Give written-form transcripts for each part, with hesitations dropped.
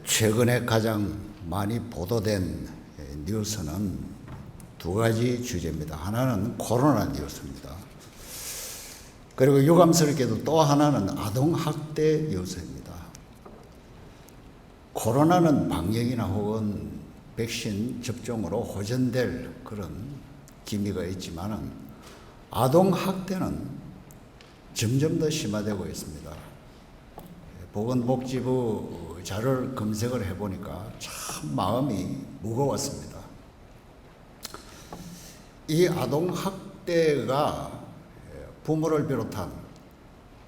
최근에 가장 많이 보도된 뉴스는 두 가지 주제입니다. 하나는 코로나 뉴스입니다. 그리고 유감스럽게도 또 하나는 아동학대 뉴스입니다. 코로나는 방역이나 혹은 백신 접종으로 호전될 그런 기미가 있지만 아동학대는 점점 더 심화되고 있습니다. 보건복지부 자료를 검색을 해보니까 참 마음이 무거웠습니다. 이 아동학대가 부모를 비롯한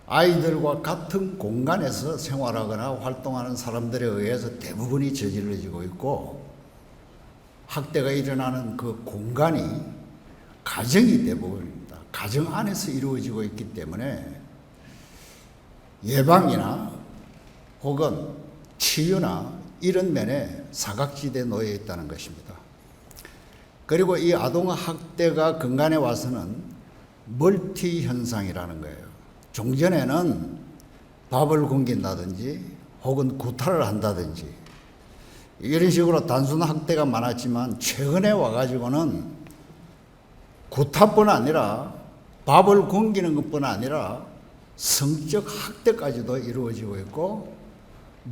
아이들과 같은 공간에서 생활하거나 활동하는 사람들에 의해서 대부분이 저질러지고 있고, 학대가 일어나는 그 공간이 가정이 대부분입니다. 가정 안에서 이루어지고 있기 때문에 예방이나 혹은 치유나 이런 면에 사각지대에 놓여 있다는 것입니다. 그리고 이 아동학대가 근간에 와서는 멀티 현상이라는 거예요. 종전에는 밥을 굶긴다든지 혹은 구타를 한다든지 이런 식으로 단순 학대가 많았지만 최근에 와가지고는 구타뿐 아니라 밥을 굶기는 것뿐 아니라 성적 학대까지도 이루어지고 있고,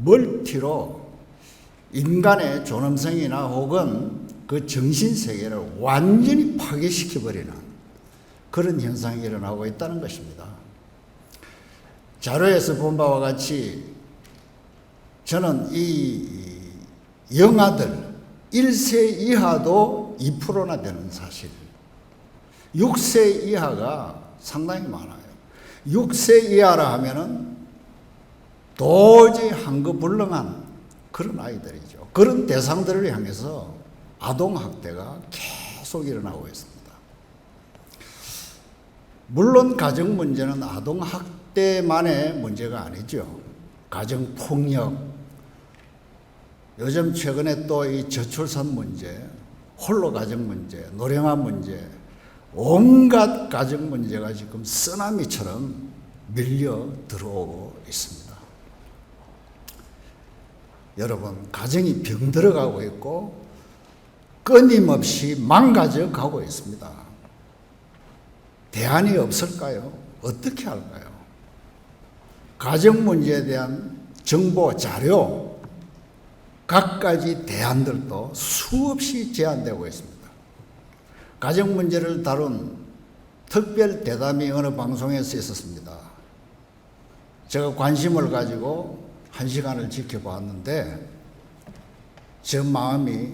멀티로 인간의 존엄성이나 혹은 그 정신세계를 완전히 파괴시켜버리는 그런 현상이 일어나고 있다는 것입니다. 자료에서 본 바와 같이 저는 이 영아들 1세 이하도 2%나 되는 사실, 6세 이하가 상당히 많아요. 6세 이하라 하면은 도저히 한거불능한 그런 아이들이죠. 그런 대상들을 향해서 아동학대가 계속 일어나고 있습니다. 물론 가정 문제는 아동학대만의 문제가 아니죠. 가정폭력, 요즘 최근에 또 이 저출산 문제, 홀로 가정 문제, 노령화 문제, 온갖 가정 문제가 지금 쓰나미처럼 밀려 들어오고 있습니다. 여러분, 가정이 병들어가고 있고 끊임없이 망가져 가고 있습니다. 대안이 없을까요? 어떻게 할까요? 가정 문제에 대한 정보, 자료, 갖가지 대안들도 수없이 제안되고 있습니다. 가정 문제를 다룬 특별 대담이 어느 방송에서 있었습니다. 제가 관심을 가지고 1시간을 지켜보았는데 제 마음이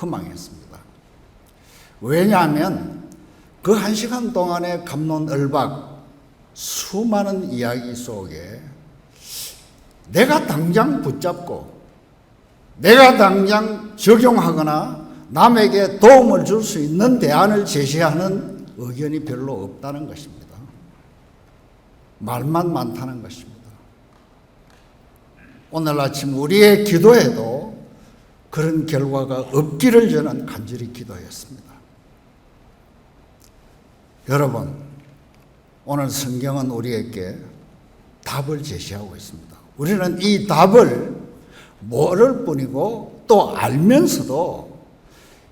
허망했습니다. 왜냐하면 그 1시간 동안의 갑론을박 수많은 이야기 속에 내가 당장 붙잡고 내가 당장 적용하거나 남에게 도움을 줄 수 있는 대안을 제시하는 의견이 별로 없다는 것입니다. 말만 많다는 것입니다. 오늘 아침 우리의 기도에도 그런 결과가 없기를 저는 간절히 기도했습니다. 여러분, 오늘 성경은 우리에게 답을 제시하고 있습니다. 우리는 이 답을 모를 뿐이고 또 알면서도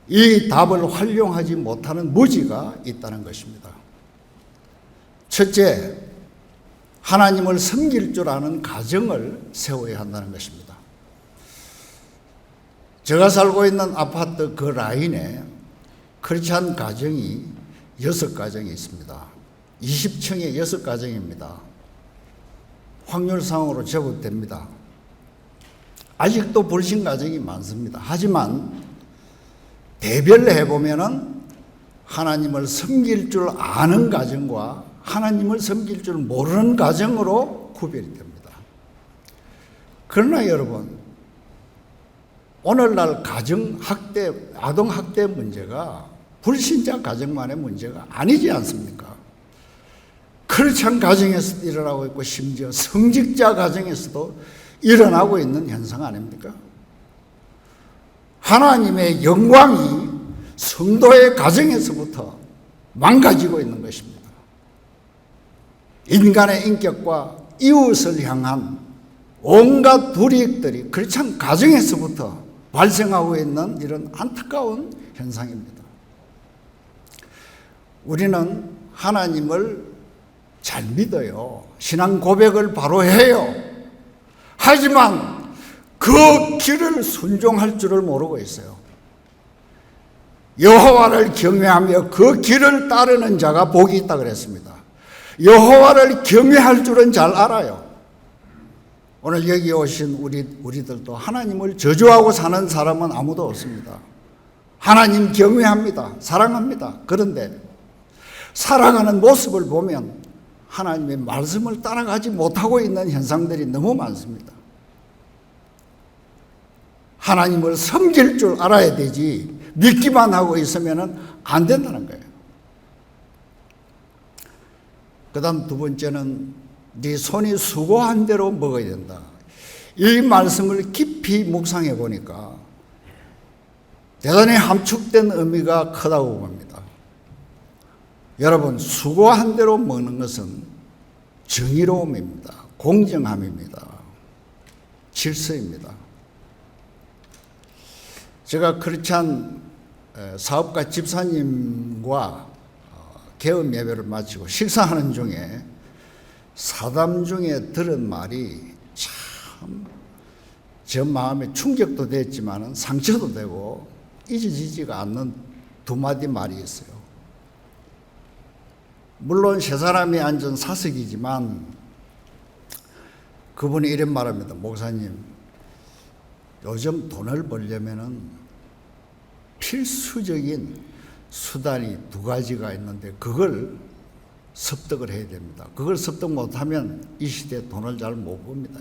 이 답을 활용하지 못하는 무지가 있다는 것입니다. 첫째, 하나님을 섬길 줄 아는 가정을 세워야 한다는 것입니다. 제가 살고 있는 아파트 그 라인에 크리스찬 가정이 6가정이 있습니다. 20층에 6가정입니다. 확률상으로 제법 됩니다. 아직도 불신 가정이 많습니다. 하지만 대별해 보면은 하나님을 섬길 줄 아는 가정과 하나님을 섬길 줄 모르는 가정으로 구별이 됩니다. 그러나 여러분, 오늘날 가정학대, 아동학대 문제가 불신자 가정만의 문제가 아니지 않습니까? 크리스찬 가정에서도 일어나고 있고 심지어 성직자 가정에서도 일어나고 있는 현상 아닙니까? 하나님의 영광이 성도의 가정에서부터 망가지고 있는 것입니다. 인간의 인격과 이웃을 향한 온갖 불이익들이 크리스찬 가정에서부터 발생하고 있는 이런 안타까운 현상입니다. 우리는 하나님을 잘 믿어요. 신앙 고백을 바로 해요. 하지만 그 길을 순종할 줄을 모르고 있어요. 여호와를 경외하며 그 길을 따르는 자가 복이 있다 그랬습니다. 여호와를 경외할 줄은 잘 알아요. 오늘 여기 오신 우리들도 하나님을 저주하고 사는 사람은 아무도 없습니다. 하나님 경외합니다. 사랑합니다. 그런데 살아가는 모습을 보면 하나님의 말씀을 따라가지 못하고 있는 현상들이 너무 많습니다. 하나님을 섬길 줄 알아야 되지 믿기만 하고 있으면 안 된다는 거예요. 그 다음 두 번째는 네 손이 수고한 대로 먹어야 된다. 이 말씀을 깊이 묵상해 보니까 대단히 함축된 의미가 크다고 봅니다. 여러분, 수고한 대로 먹는 것은 정의로움입니다. 공정함입니다. 질서입니다. 제가 크리스찬 사업가 집사님과 개업 예배를 마치고 식사하는 중에 사담 중에 들은 말이 참 제 마음에 충격도 됐지만 상처도 되고 잊어지지가 않는 두 마디 말이 있어요. 물론 세 사람이 앉은 사석이지만 그분이 이런 말합니다. 목사님, 요즘 돈을 벌려면은 필수적인 수단이 두 가지가 있는데 그걸 습득을 해야 됩니다. 그걸 습득 못하면 이 시대에 돈을 잘 못 법니다.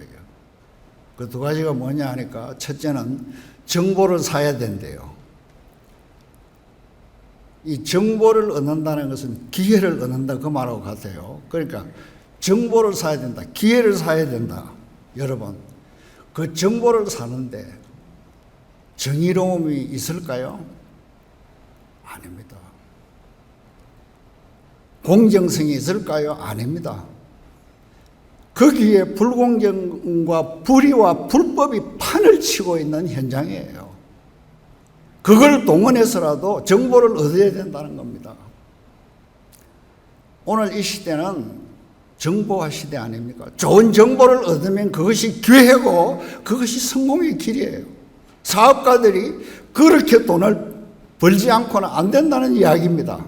그 두 가지가 뭐냐 하니까 첫째는 정보를 사야 된대요. 이 정보를 얻는다는 것은 기회를 얻는다 그 말하고 같아요. 그러니까 정보를 사야 된다. 기회를 사야 된다. 여러분, 그 정보를 사는데 정의로움이 있을까요? 아닙니다. 공정성이 있을까요? 아닙니다. 거기에 불공정과 불의와 불법이 판을 치고 있는 현장이에요. 그걸 동원해서라도 정보를 얻어야 된다는 겁니다. 오늘 이 시대는 정보화 시대 아닙니까? 좋은 정보를 얻으면 그것이 기회고 그것이 성공의 길이에요. 사업가들이 그렇게 돈을 벌지 않고는 안 된다는 이야기입니다.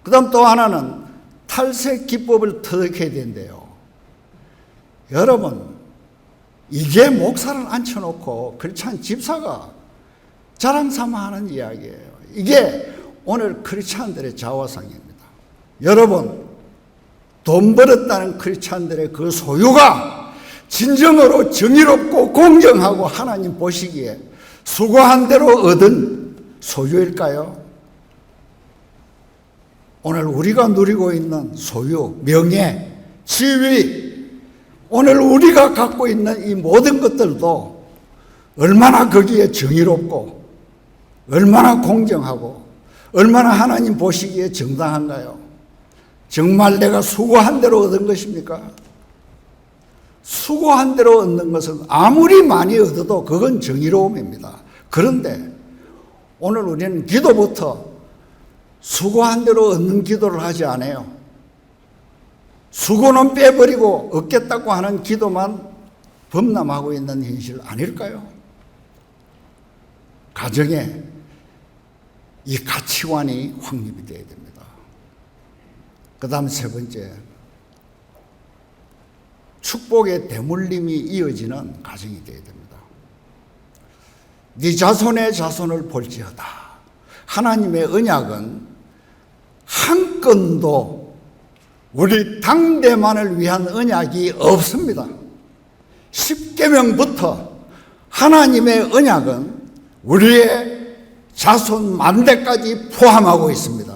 그 다음 또 하나는 탈세 기법을 터득해야 된대요. 여러분, 이게 목사를 앉혀놓고 크리스찬 집사가 자랑 삼아 하는 이야기예요. 이게 오늘 크리스찬들의 자화상입니다. 여러분, 돈 벌었다는 크리스찬들의 그 소유가 진정으로 정의롭고 공정하고 하나님 보시기에 수고한 대로 얻은 소유일까요? 오늘 우리가 누리고 있는 소유, 명예, 지위, 오늘 우리가 갖고 있는 이 모든 것들도 얼마나 거기에 정의롭고 얼마나 공정하고 얼마나 하나님 보시기에 정당한가요? 정말 내가 수고한 대로 얻은 것입니까? 수고한 대로 얻는 것은 아무리 많이 얻어도 그건 정의로움입니다. 그런데 오늘 우리는 기도부터 수고한 대로 얻는 기도를 하지 않아요. 수고는 빼버리고 얻겠다고 하는 기도만 범람하고 있는 현실 아닐까요? 가정에 이 가치관이 확립이 되어야 됩니다. 그 다음 세 번째, 축복의 대물림이 이어지는 가정이 되어야 됩니다. 네 자손의 자손을 볼지어다. 하나님의 언약은 한 건도 우리 당대만을 위한 언약이 없습니다. 십계명부터 하나님의 언약은 우리의 자손 만대까지 포함하고 있습니다.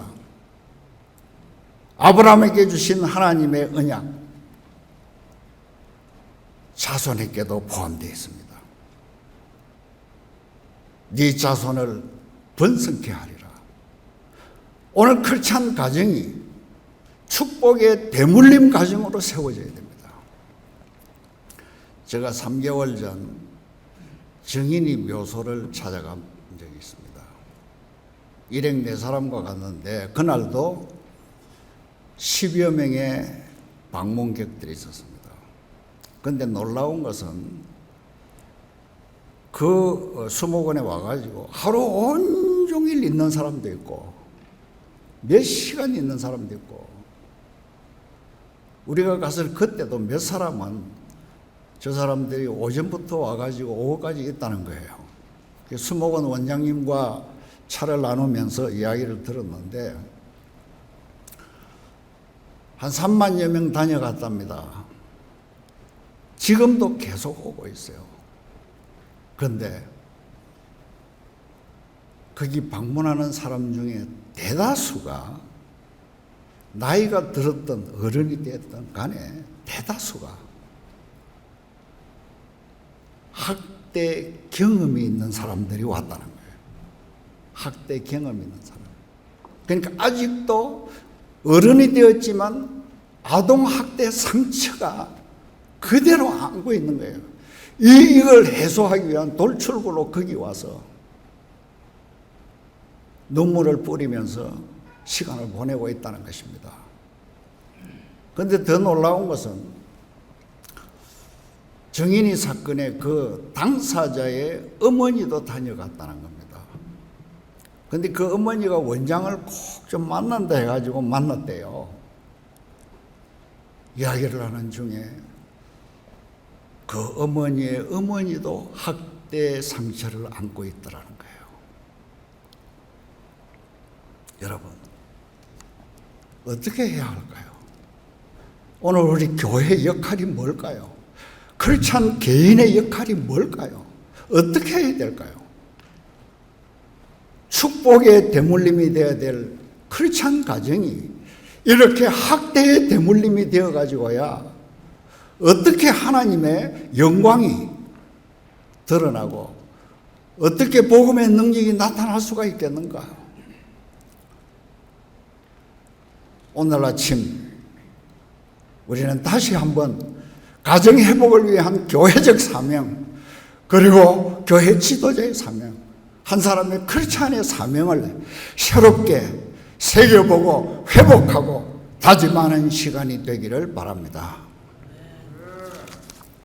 아브라함에게 주신 하나님의 언약, 자손에게도 포함되어 있습니다. 네 자손을 번성케 하리라. 오늘 크리스찬 가정이 축복의 대물림 가정으로 세워져야 됩니다. 제가 3개월 전 정인이 묘소를 찾아간 적이 있습니다. 일행 4사람과 갔는데 그날도 10여 명의 방문객들이 있었습니다. 그런데 놀라운 것은 그 수목원에 와가지고 하루 온종일 있는 사람도 있고 몇 시간 있는 사람도 있고, 우리가 가서 그때도 몇 사람은 저 사람들이 오전부터 와가지고 오후까지 있다는 거예요. 수목원 원장님과 차를 나누면서 이야기를 들었는데 한 3만여 명 다녀갔답니다. 지금도 계속 오고 있어요. 그런데 거기 방문하는 사람 중에 대다수가 나이가 들었던 어른이 됐던 간에 대다수가 학대 경험이 있는 사람들이 왔다는 거예요. 학대 경험이 있는 사람. 그러니까 아직도 어른이 되었지만 아동학대 상처가 그대로 안고 있는 거예요. 이걸 해소하기 위한 돌출구로 거기 와서 눈물을 뿌리면서 시간을 보내고 있다는 것입니다. 그런데 더 놀라운 것은 정인이 사건의 그 당사자의 어머니도 다녀갔다는 겁니다. 그런데 그 어머니가 원장을 꼭 좀 만난다 해가지고 만났대요. 이야기를 하는 중에 그 어머니의 어머니도 학대 상처를 안고 있더라는 거예요. 여러분, 어떻게 해야 할까요? 오늘 우리 교회의 역할이 뭘까요? 크리스찬 개인의 역할이 뭘까요? 어떻게 해야 될까요? 축복의 대물림이 되어야 될 크리스찬 가정이 이렇게 학대의 대물림이 되어가지고야 어떻게 하나님의 영광이 드러나고 어떻게 복음의 능력이 나타날 수가 있겠는가? 오늘 아침 우리는 다시 한번 가정 회복을 위한 교회적 사명, 그리고 교회 지도자의 사명, 한 사람의 크리스찬의 사명을 새롭게 새겨보고 회복하고 다짐하는 시간이 되기를 바랍니다.